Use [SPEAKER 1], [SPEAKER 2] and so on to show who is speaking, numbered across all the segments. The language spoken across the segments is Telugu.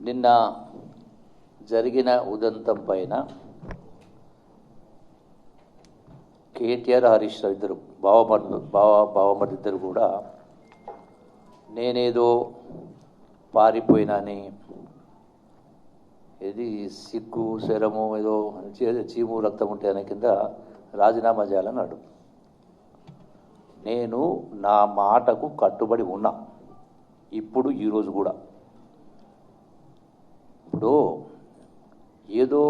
[SPEAKER 1] నిన్న జరిగిన ఉదంతం పైన కేటీఆర్ హరీష్ రావు ఇద్దరు బావమరుదిద్దరు కూడా నేనేదో పారిపోయినాని, ఏది సిగ్గు శరము ఏదో చీము రక్తం ఉంటే అనే కింద రాజీనామా చేయాలన్నాడు. నేను నా మాటకు కట్టుబడి ఉన్నా, ఇప్పుడు ఈరోజు కూడా. ఇప్పుడు ఏదో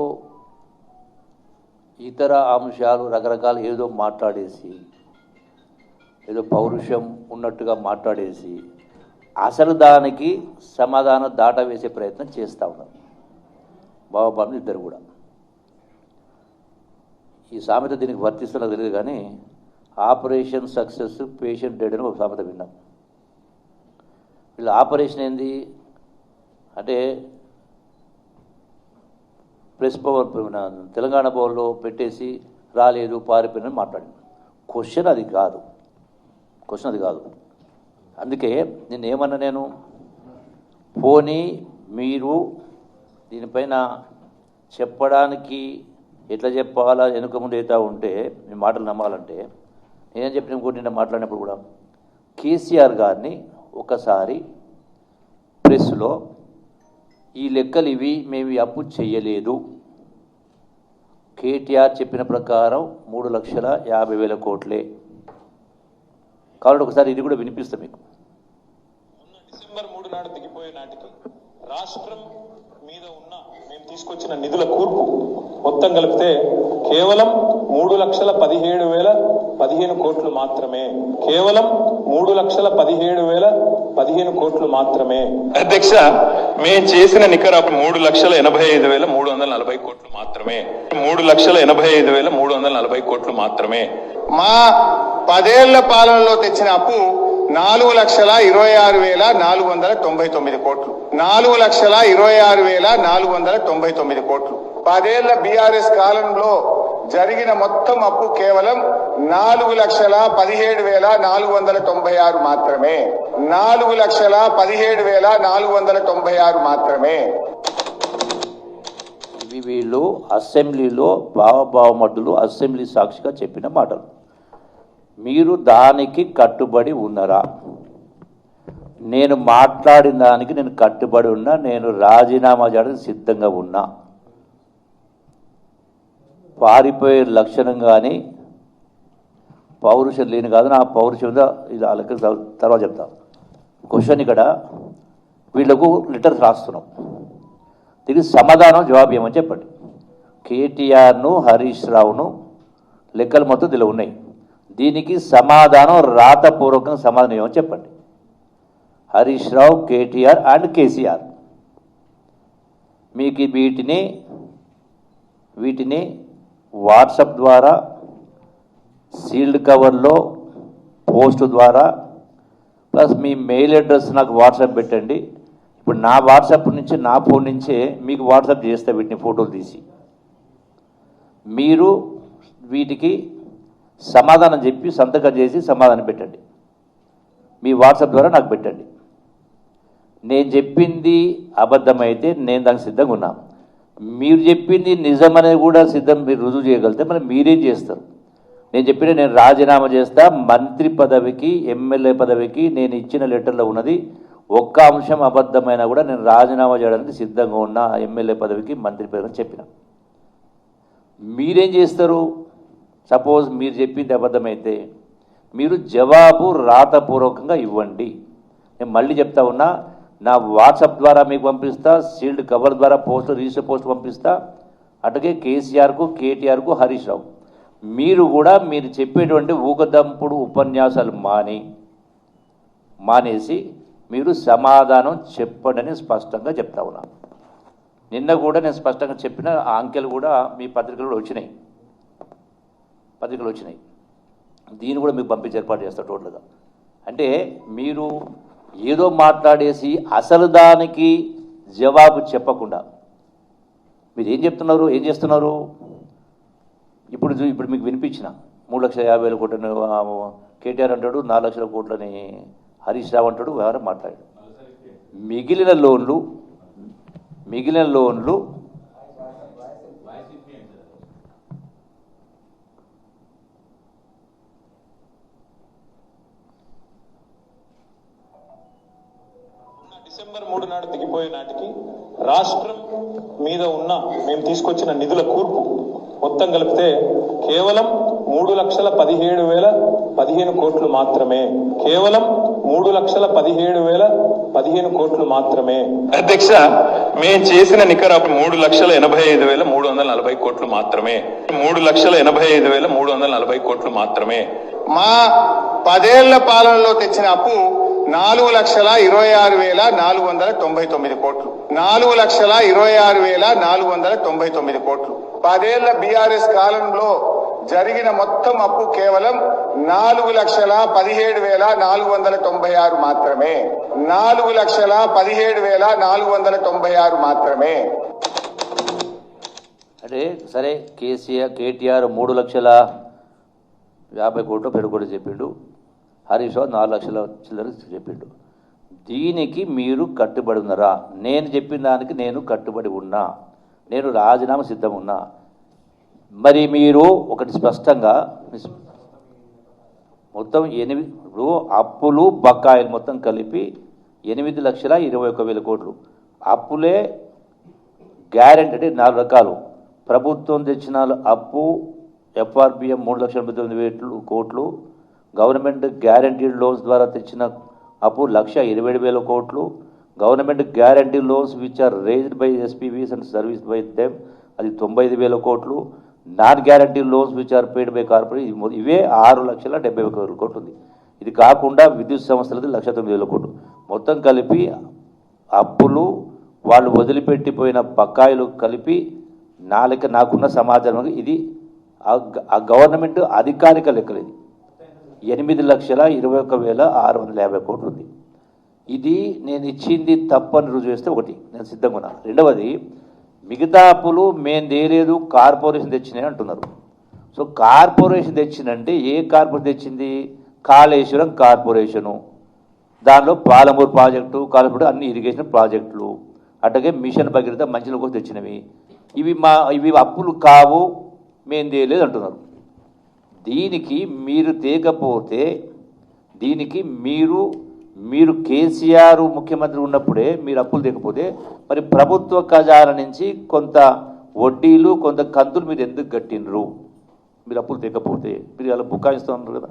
[SPEAKER 1] ఇతర అంశాలు రకరకాలు ఏదో మాట్లాడేసి, ఏదో పౌరుషం ఉన్నట్టుగా మాట్లాడేసి అసలు దానికి సమాధానం దాటవేసే ప్రయత్నం చేస్తూ ఉన్నారు బాబాబాబు ఇద్దరు కూడా. ఈ సామెత దీనికి వర్తిస్తున్నది తెలియదు కానీ ఆపరేషన్ సక్సెస్ పేషెంట్ డెడ్ అని ఒక సామెత విన్నాం. వీళ్ళ ఆపరేషన్ ఏంది అంటే ప్రెస్ పవర్ తెలంగాణ భవన్లో పెట్టేసి రాలేదు పారిపోయినని మాట్లాడింది. క్వశ్చన్ అది కాదు. అందుకే నేనేమన్నా, నేను పోనీ మీరు దీనిపైన చెప్పడానికి ఎట్లా చెప్పాలా వెనుక ముందు అవుతా ఉంటే మీ మాటలు నమ్మాలంటే నేనేం చెప్పిన కూడా నిన్న మాట్లాడినప్పుడు కూడా కేసీఆర్ గారిని ఒకసారి ప్రెస్లో ఈ లెక్కలు ఇవి మేము అప్పు చెయ్యలేదు, కేటీఆర్ చెప్పిన ప్రకారం 3,50,000 కోట్లే కాబట్టి ఒకసారి ఇది కూడా వినిపిస్తాం మీకు.
[SPEAKER 2] డిసెంబర్ 3 నాడు దిగిపోయే నాటికి రాష్ట్రం మీద ఉన్న మేము తీసుకొచ్చిన నిధుల కూర్పు మొత్తం కలిపితే కేవలం 3,17,015 కోట్లు మాత్రమే. కేవలం 3,17,015 కోట్లు మాత్రమే. అధ్యక్ష, మేము చేసిన నికర 3,85,340 కోట్లు మాత్రమే. 3,85,340 కోట్లు మాత్రమే.
[SPEAKER 3] మా 10 ఏళ్ల పాలనలో తెచ్చిన అప్పు 4,26,499 కోట్లు. 4,26,499 కోట్లు. 10 ఏళ్ల బీఆర్ఎస్ కాలంలో జరిగిన మొత్తం అప్పు కేవలం 4,17,496 మాత్రమే. 4,17,496 మాత్రమే.
[SPEAKER 1] ఇవి వీళ్ళు అసెంబ్లీలో బావమరుదులు అసెంబ్లీ సాక్షిగా చెప్పిన మాటలు. మీరు దానికి కట్టుబడి ఉన్నారా? నేను మాట్లాడిన దానికి నేను కట్టుబడి ఉన్నా, నేను రాజీనామా చేయడానికి సిద్ధంగా ఉన్నా. పారిపోయే లక్షణం కానీ పౌరుషం లేని కాదు, నా పౌరుషం ఇది వాళ్ళకి తర్వాత చెప్తా. క్వశ్చన్ ఇక్కడ వీళ్ళకు లెటర్స్ రాస్తున్నాం, దీనికి సమాధానం జవాబు ఏమని చెప్పండి. కేటీఆర్ను హరీష్ రావును లెక్కలు మొత్తం దీనిలో ఉన్నాయి, దీనికి సమాధానం రాతపూర్వకంగా సమాధానం ఏమని చెప్పండి. హరీష్ రావు, కేటీఆర్ అండ్ కేసీఆర్ మీకు వీటిని వాట్సాప్ ద్వారా, సీల్డ్ కవర్లో పోస్ట్ ద్వారా, ప్లస్ మీ మెయిల్ అడ్రస్ నాకు వాట్సాప్ పెట్టండి. ఇప్పుడు నా వాట్సాప్ నుంచి, నా ఫోన్ నుంచే మీకు వాట్సాప్ చేస్తే వీటిని ఫోటోలు తీసి మీరు వీటికి సమాధానం చెప్పి సంతకం చేసి సమాధానం పెట్టండి. మీ వాట్సాప్ ద్వారా నాకు పెట్టండి. నేను చెప్పింది అబద్ధమైతే నేను దానికి సిద్ధంగా ఉన్నా. మీరు చెప్పింది నిజమనేది కూడా సిద్ధం, మీరు రుజువు చేయగలిగితే మరి మీరేం చేస్తారు. నేను చెప్పిన నేను రాజీనామా చేస్తా, మంత్రి పదవికి ఎమ్మెల్యే పదవికి నేను ఇచ్చిన లెటర్లో ఉన్నది ఒక్క అంశం అబద్ధమైనా కూడా నేను రాజీనామా చేయడానికి సిద్ధంగా ఉన్నా, ఎమ్మెల్యే పదవికి మంత్రి పదవికి చెప్పిన. మీరేం చేస్తారు? సపోజ్ మీరు చెప్పింది అబద్ధమైతే మీరు జవాబు రాతపూర్వకంగా ఇవ్వండి. నేను మళ్ళీ చెప్తా ఉన్నా, నా వాట్సాప్ ద్వారా మీకు పంపిస్తా, సీల్డ్ కవర్ ద్వారా పోస్ట్, రిజిస్టర్ పోస్ట్ పంపిస్తా. అటుగే కేసీఆర్కు, కేటీఆర్కు, హరీష్ రావు మీరు కూడా మీరు చెప్పేటువంటి ఊకదంపుడు ఉపన్యాసాలు మానేసి మీరు సమాధానం చెప్పండి అని స్పష్టంగా చెప్తా ఉన్నా. నిన్న కూడా నేను స్పష్టంగా చెప్పిన ఆ అంకెలు కూడా మీ పత్రికలు వచ్చినాయి. దీన్ని కూడా మీకు పంపించి ఏర్పాటు చేస్తారు టోటల్గా. అంటే మీరు ఏదో మాట్లాడేసి అసలు దానికి జవాబు చెప్పకుండా మీరు ఏం చేస్తున్నారు. ఇప్పుడు మీకు వినిపించిన 3,50,000 కోట్లని కేటీఆర్ అంటాడు, 4 లక్షల కోట్లని హరీష్ రావు అంటాడు, ఎవరైనా మాట్లాడాడు. మిగిలిన లోన్లు మిగిలిన లోన్లు
[SPEAKER 2] డిసెంబర్ 3 నాడు దిగిపోయే నాటికి రాష్ట్రం మీద ఉన్న మేము తీసుకొచ్చిన నిధుల కూర్పు మొత్తం కలిపితే కేవలం 3,17,015 కోట్లు మాత్రమే. కేవలం 3,17,015 కోట్లు మాత్రమే. అధ్యక్ష, మేము చేసిన నికర 3,85,340 కోట్లు మాత్రమే. 3,85,340 కోట్లు మాత్రమే.
[SPEAKER 3] మా 10 ఏళ్ల పాలనలో తెచ్చిన అప్పు 4,26,499 కోట్లు. 4,26,499 కోట్లు. 10 ఏళ్ల బీఆర్ఎస్ కాలంలో జరిగిన మొత్తం అప్పు కేవలం 4,17,496 మాత్రమే. 4,17,496 మాత్రమే.
[SPEAKER 1] అంటే సరే, కేటీఆర్ 3,50,000 కోట్లు పెరుగుబడి చెప్పిండు, హరీష్ రావు 4 లక్షల చిల్లర చెప్పిండు. దీనికి మీరు కట్టుబడి ఉన్నారా? నేను చెప్పిన దానికి నేను కట్టుబడి ఉన్నా, నేను రాజీనామా సిద్ధం ఉన్నా. మరి మీరు ఒకటి స్పష్టంగా మొత్తం 8 అప్పులు బకాయిలు మొత్తం కలిపి 8,21,000 కోట్లు. అప్పులే గ్యారెంటీ అంటే 4 రకాలు. ప్రభుత్వం తెచ్చిన అప్పు FRBM 3,89,000 కోట్లు, గవర్నమెంట్ గ్యారంటీడ్ లోన్స్ ద్వారా తెచ్చిన అప్పు 1,27,000 కోట్లు, government guarantee loans which are raised by SPVs and service by them అది 95,000 కోట్లు, non guarantee loans which are paid by corporate ఇవే 6,71,000 కోట్లు ఉంది. ఇది కాకుండా విద్యుత్ సంస్థలది 1,09,000 కోట్లు. మొత్తం కలిపి అప్పులు వాళ్ళు వదిలిపెట్టిపోయిన బకాయిలు కలిపి నాకున్న సమాచారం ఇది ఆ గవర్నమెంట్ అధికారిక లెక్కలు. ఇది 8,21,650 కోట్లు ఉంది. ఇది నేను ఇచ్చింది తప్పని రుజువు చేస్తే ఒకటి నేను సిద్ధంగా ఉన్నా. రెండవది, మిగతా అప్పులు మేము తేలేదు, కార్పొరేషన్ తెచ్చినాయి అంటున్నారు. సో కార్పొరేషన్ తెచ్చిందంటే ఏ కార్పొరేషన్ తెచ్చింది? కాళేశ్వరం కార్పొరేషను, దానిలో పాలమూరు ప్రాజెక్టు, కాళేశ్వరం అన్ని ఇరిగేషన్ ప్రాజెక్టులు, అట్లాగే మిషన్ భగీరథ మంచినీళ్ళ కోసం తెచ్చినవి. ఇవి అప్పులు కావు, మేము తేలేదు అంటున్నారు. దీనికి మీరు తేకపోతే దీనికి మీరు కేసీఆర్ ముఖ్యమంత్రి ఉన్నప్పుడే మీరు అప్పులు తేకపోతే మరి ప్రభుత్వ ఖజానా నుంచి కొంత వడ్డీలు కొంత కంతులు మీరు ఎందుకు కట్టినరు? మీరు అప్పులు తేకపోతే మీరు అలా బుకాయిస్తున్నారు కదా.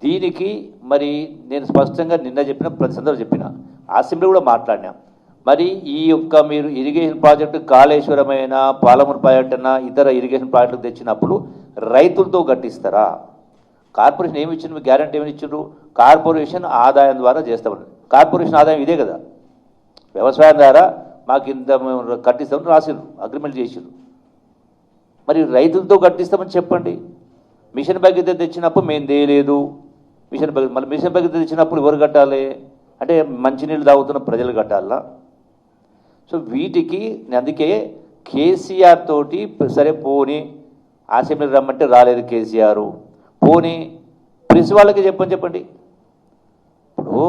[SPEAKER 1] దీనికి మరి నేను స్పష్టంగా నిన్న చెప్పిన, ప్రతి సందర్భంలో చెప్పిన, అసెంబ్లీ కూడా మాట్లాడినా. మరి ఈ యొక్క మీరు ఇరిగేషన్ ప్రాజెక్టు కాళేశ్వరమైన, పాలమూరు ప్రాజెక్టు అన్న ఇతర ఇరిగేషన్ ప్రాజెక్టులు తెచ్చినప్పుడు రైతులతో కట్టిస్తారా? కార్పొరేషన్ ఏమి ఇచ్చిండ్రు? గ్యారంటీ ఏమి ఇచ్చిండ్రు? కార్పొరేషన్ ఆదాయం ద్వారా చేస్తామని. కార్పొరేషన్ ఆదాయం ఇదే కదా, వ్యవసాయం ద్వారా మాకు ఇంత కట్టిస్తామని రాసిండ్రు, అగ్రిమెంట్ చేసిండ్రు. మరి రైతులతో కట్టిస్తామని చెప్పండి. మిషన్ భగీరథ తెచ్చినప్పుడు మేము తేలేదు, మళ్ళీ మిషన్ భగీరథ తెచ్చినప్పుడు ఎవరు కట్టాలి? అంటే మంచినీళ్ళు తాగుతున్న ప్రజలు కట్టాలా? సో వీటికి అందుకే కేసీఆర్ తోటి సరే పోని అసెంబ్లీకి రమ్మంటే రాలేదు కేసీఆర్, పోని ప్రెస్ వాళ్ళకి చెప్పండి. ఇప్పుడు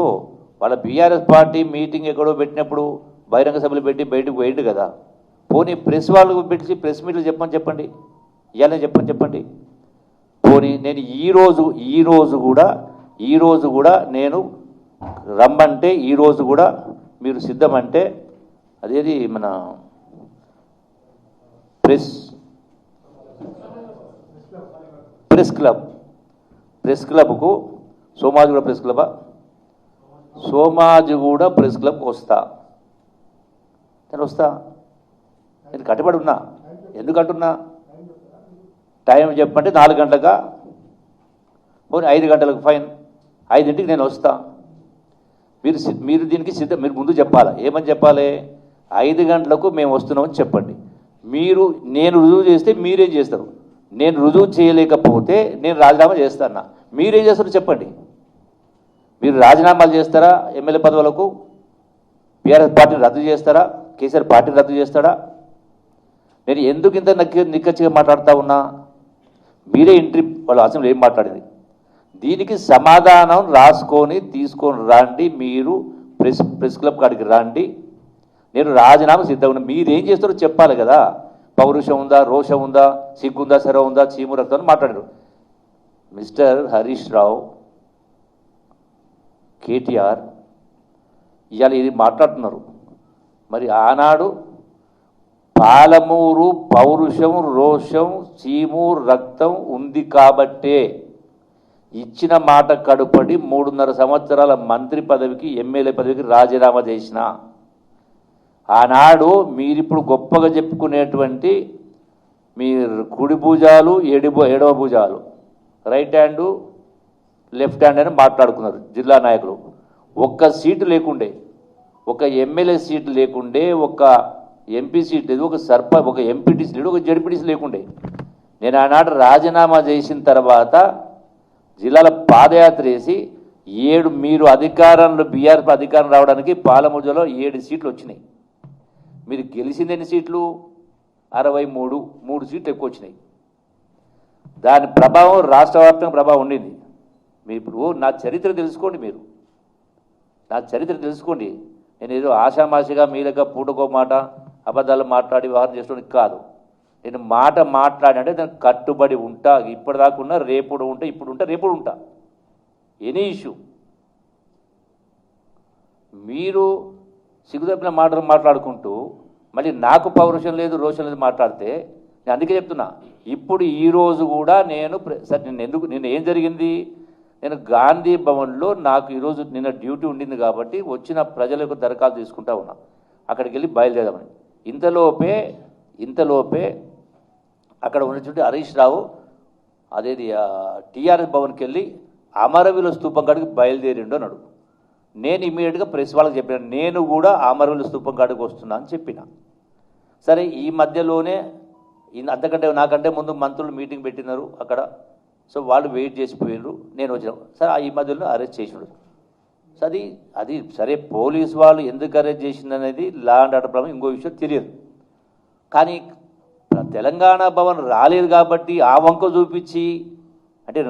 [SPEAKER 1] వాళ్ళ బీఆర్ఎస్ పార్టీ మీటింగ్ ఎక్కడో పెట్టినప్పుడు బహిరంగ సభలు పెట్టి బయటకు పోయిండు కదా, పోనీ ప్రెస్ వాళ్ళకు పెట్టి ప్రెస్ మీట్లు చెప్పండి, ఇవాళ చెప్పండి. పోనీ నేను ఈరోజు కూడా నేను రమ్మంటే ఈరోజు కూడా మీరు సిద్ధమంటే అదేది మన ప్రెస్ క్లబ్కు Somajiguda press club Somajiguda press క్లబ్కి వస్తా. నేను కట్టుబడి ఉన్నా. ఎందుకంటున్నా? టైం చెప్పంటే 4 గంటలుగా, పోనీ 5 గంటలకు ఫైన్, 5ంటికి నేను వస్తా. మీరు దీనికి మీరు ముందు చెప్పాలా? ఏమని చెప్పాలి? 5 గంటలకు మేము వస్తున్నామని చెప్పండి. నేను రుజువు చేస్తే మీరేం చేస్తారు? నేను రుజువు చేయలేకపోతే నేను రాజీనామా చేస్తాను. మీరేం చేస్తారో చెప్పండి. మీరు రాజీనామాలు చేస్తారా? ఎమ్మెల్యే పదవులకు బీఆర్ఎస్ పార్టీని రద్దు చేస్తారా? కేసీఆర్ పార్టీని రద్దు చేస్తాడా? నేను ఎందుకు ఇంత నిక్కచ్చిగా మాట్లాడుతూ ఉన్నా? మీరే ఎంట్రీ వాళ్ళ అసెంబ్లీ ఏం మాట్లాడింది? దీనికి సమాధానం రాసుకొని తీసుకొని రండి. మీరు ప్రెస్ క్లబ్ కాడికి రండి. నేను రాజీనామా సిద్ధంగా ఉన్నా. మీరేం చేస్తారో చెప్పాలి కదా. పౌరుషం ఉందా, రోషం ఉందా, సిగ్గుందా, శరం ఉందా, చీము రక్తం అని మాట్లాడారు. మిస్టర్ హరీష్ రావు, కేటీఆర్ ఇవాళ ఇది మాట్లాడుతున్నారు. మరి ఆనాడు పాలమూరు పౌరుషం, రోషం, చీము రక్తం ఉంది కాబట్టే ఇచ్చిన మాట కడుపడి 3.5 సంవత్సరాల మంత్రి పదవికి, ఎమ్మెల్యే పదవికి రాజీనామా చేసిన. ఆనాడు మీరిప్పుడు గొప్పగా చెప్పుకునేటువంటి మీ కుడి భుజాలు, ఎడమ భుజాలు, రైట్ హ్యాండు లెఫ్ట్ హ్యాండ్ అని మాట్లాడుకున్నారు జిల్లా నాయకులు. ఒక్క సీటు లేకుండే, ఒక ఎమ్మెల్యే సీటు లేకుండే, ఒక ఎంపీ సీట్ లేదు, ఒక ఎంపీటీసీ లేడు, ఒక జడ్పీటీసీ లేకుండే. నేను ఆనాడు రాజీనామా చేసిన తర్వాత జిల్లాలో పాదయాత్ర చేసి మీరు అధికారంలో బీఆర్ఎస్ అధికారం రావడానికి పాలమూరులో 7 సీట్లు వచ్చినాయి. మీరు గెలిచింది ఎన్ని సీట్లు? 63 సీట్లు ఎక్కువ వచ్చినాయి. దాని ప్రభావం రాష్ట్ర వ్యాప్తంగా ప్రభావం ఉండింది. మీరు ఇప్పుడు నా చరిత్ర తెలుసుకోండి, మీరు నా చరిత్ర తెలుసుకోండి. నేను ఏదో ఆషామాషిగా మీలక పూటకో మాట అబద్ధాలు మాట్లాడి వ్యవహారం చేసుకోవడానికి కాదు. నేను మాట మాట్లాడంటే దానికి కట్టుబడి ఉంటా. ఇప్పటిదాకా ఉన్నా, రేపుడు ఉంటా, ఇప్పుడు ఉంటా, రేపుడు ఉంటా. ఎనీ ఇష్యూ మీరు సిగ్గుదప్పిన మాటలు మాట్లాడుకుంటూ మళ్ళీ నాకు పౌరుషం లేదు, రోషం లేదు మాట్లాడితే నేను అందుకే చెప్తున్నా. ఇప్పుడు ఈరోజు కూడా నేను ఏం జరిగింది, నేను గాంధీ భవన్లో నాకు ఈరోజు నిన్న డ్యూటీ ఉండింది కాబట్టి వచ్చిన ప్రజలకు దరఖాస్తు తీసుకుంటా ఉన్నా. అక్కడికి వెళ్ళి బయలుదేరామని. ఇంతలోపే అక్కడ ఉన్నటువంటి హరీష్ రావు అదేది టీఆర్ఎస్ భవన్కి వెళ్ళి అమరవీరుల స్తూపం కాడికి బయలుదేరిండు అన్నాడు. నేను ఇమీడియట్గా ప్రెస్ వాళ్ళకి చెప్పాను, నేను కూడా అమరవీరుల స్తూపం కాడికి వస్తున్నా అని చెప్పిన. సరే, ఈ మధ్యలోనే అంతకంటే నాకంటే ముందు మంత్రులు మీటింగ్ పెట్టినారు అక్కడ. సో వాళ్ళు వెయిట్ చేసిపోయారు, నేను వచ్చిన. సరే, ఈ మధ్యలో అరెస్ట్ చేసినాడు. సో అది సరే, పోలీసు వాళ్ళు ఎందుకు అరెస్ట్ చేసిందనేది లా అండ్ ఆర్డర్ ప్రాబ్లం, ఇంకో విషయం తెలియదు. కానీ తెలంగాణ భవన్ రాలేదు కాబట్టి ఆ వంక చూపించి అంటే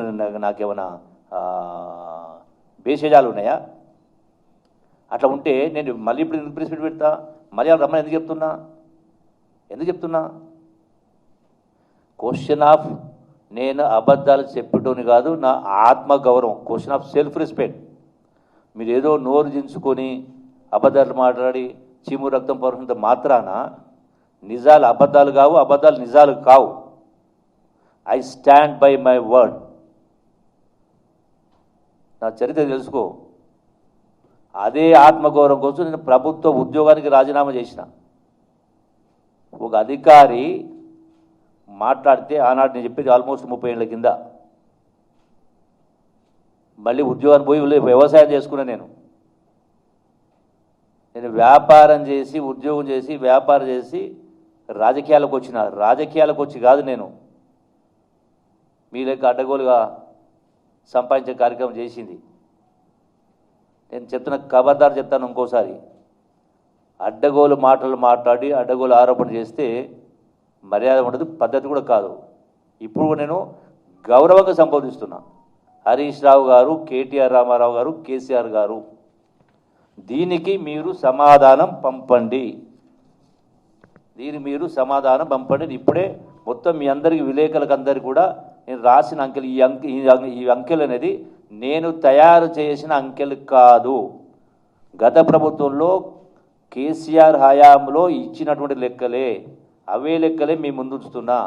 [SPEAKER 1] నాకేమైనా భేషజాలు ఉన్నాయా? అట్లా ఉంటే నేను మళ్ళీ ఇప్పుడు ఎందుకు ప్రెస్ మీట్ పెడతా? మళ్ళీ రమ్మని ఎందుకు చెప్తున్నా? క్వశ్చన్ ఆఫ్ నేను అబద్ధాలు చెప్పటోని కాదు, నా ఆత్మగౌరవం, క్వశ్చన్ ఆఫ్ సెల్ఫ్ రెస్పెక్ట్. మీరు ఏదో నోరు దించుకొని అబద్ధాలు మాట్లాడి చీము రక్తం పరుషంతో మాత్రాన నిజాలు అబద్ధాలు కావు, అబద్ధాలు నిజాలు కావు. I stand by my word. నా చరిత్ర తెలుసుకో. అదే ఆత్మగౌరవం కోసం నేను ప్రభుత్వ ఉద్యోగానికి రాజీనామా చేసిన. ఒక అధికారి మాట్లాడితే ఆనాడు నేను చెప్పేది ఆల్మోస్ట్ 30 ఏళ్ళ కింద, మళ్ళీ ఉద్యోగాన్ని పోయి వ్యవసాయం చేసుకున్నా. నేను వ్యాపారం చేసి, ఉద్యోగం చేసి, వ్యాపారం చేసి రాజకీయాలకు వచ్చిన. రాజకీయాలకు వచ్చి కాదు నేను మీ లెక్క అడ్డగోలుగా సంపాదించే కార్యక్రమం చేసింది. నేను చెప్తున్న ఖబర్దారు చెప్తాను ఇంకోసారి, అడ్డగోలు మాటలు మాట్లాడి అడ్డగోలు ఆరోపణ చేస్తే మర్యాద ఉండదు, పద్ధతి కూడా కాదు. ఇప్పుడు నేను గౌరవంగా సంబోధిస్తున్నా. హరీష్ రావు గారు, కేటీఆర్ రామారావు గారు, కేసీఆర్ గారు, దీనికి మీరు సమాధానం పంపండి. ఇప్పుడే మొత్తం మీ అందరికీ, విలేకరులకు అందరికీ కూడా నేను రాసిన అంకెలు, ఈ అంకెలు అనేది నేను తయారు చేసిన అంకెలు కాదు. గత ప్రభుత్వంలో కేసీఆర్ హయాంలో ఇచ్చినటువంటి లెక్కలే, అవే లెక్కలే మీ ముందు ఉంచుతున్నా.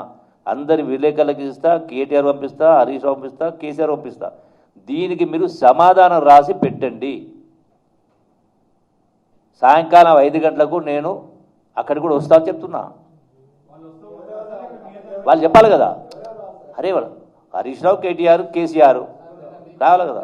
[SPEAKER 1] అందరి విలేకరులకు ఇస్తా, కేటీఆర్ పంపిస్తా, హరీష్ రావు పంపిస్తా, కేసీఆర్ పంపిస్తా. దీనికి మీరు సమాధానం రాసి పెట్టండి. సాయంకాలం 5 గంటలకు నేను అక్కడికి కూడా వస్తా చెప్తున్నా. వాళ్ళు చెప్పాలి కదా, అరే వాళ్ళు హరీష్ రావు, కేటీఆర్, కేసీఆర్ రావాలి కదా.